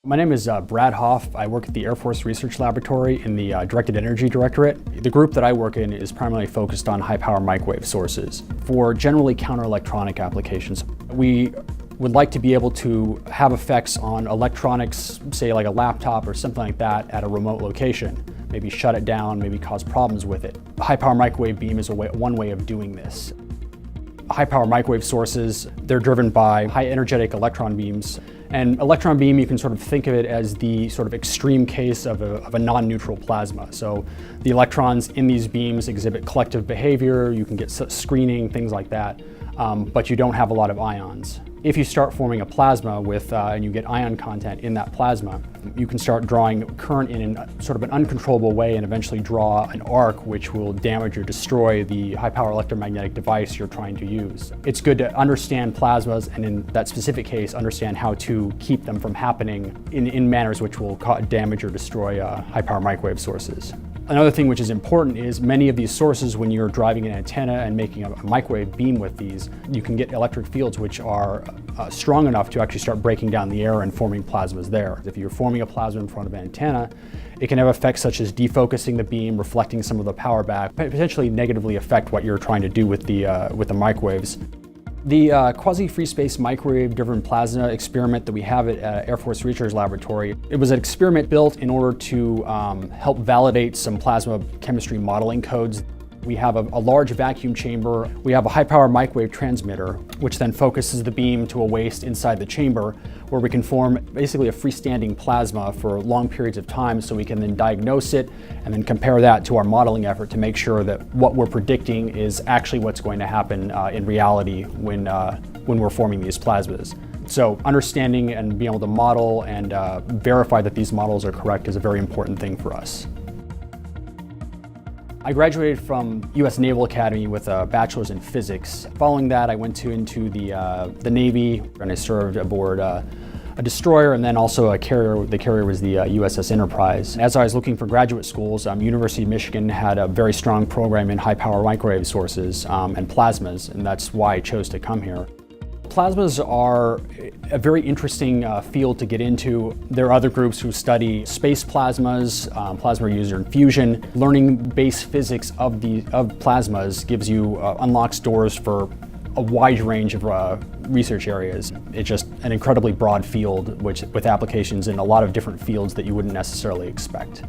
My name is Brad Hoff. I work at the Air Force Research Laboratory in the Directed Energy Directorate. The group that I work in is primarily focused on high-power microwave sources for generally counter-electronic applications. We would like to be able to have effects on electronics, say like a laptop or something like that, at a remote location. Maybe shut it down, maybe cause problems with it. A high-power microwave beam is one way of doing this. High-power microwave sources, they're driven by high-energetic electron beams. And electron beam, you can sort of think of it as the sort of extreme case of a non-neutral plasma. So the electrons in these beams exhibit collective behavior, you can get screening, things like that, but you don't have a lot of ions. If you start forming a plasma and you get ion content in that plasma, you can start drawing current in sort of an uncontrollable way and eventually draw an arc which will damage or destroy the high-power electromagnetic device you're trying to use. It's good to understand plasmas, and in that specific case, understand how to keep them from happening in manners which will damage or destroy high-power microwave sources. Another thing which is important is many of these sources, when you're driving an antenna and making a microwave beam with these, you can get electric fields which are strong enough to actually start breaking down the air and forming plasmas there. If you're forming a plasma in front of an antenna, it can have effects such as defocusing the beam, reflecting some of the power back, potentially negatively affect what you're trying to do with the microwaves. The quasi-free space microwave-driven plasma experiment that we have at Air Force Research Laboratory, it was an experiment built in order to help validate some plasma chemistry modeling codes. We have a large vacuum chamber. We have a high-power microwave transmitter, which then focuses the beam to a waste inside the chamber, where we can form basically a freestanding plasma for long periods of time, so we can then diagnose it and then compare that to our modeling effort to make sure that what we're predicting is actually what's going to happen in reality when we're forming these plasmas. So understanding and being able to model and verify that these models are correct is a very important thing for us. I graduated from U.S. Naval Academy with a bachelor's in physics. Following that, I went into the Navy, and I served aboard a destroyer and then also a carrier. The carrier was the USS Enterprise. As I was looking for graduate schools, University of Michigan had a very strong program in high-power microwave sources and plasmas, and that's why I chose to come here. Plasmas are a very interesting field to get into. There are other groups who study space plasmas, plasma user in fusion. Learning base physics of plasmas gives you unlocks doors for a wide range of research areas. It's just an incredibly broad field with applications in a lot of different fields that you wouldn't necessarily expect.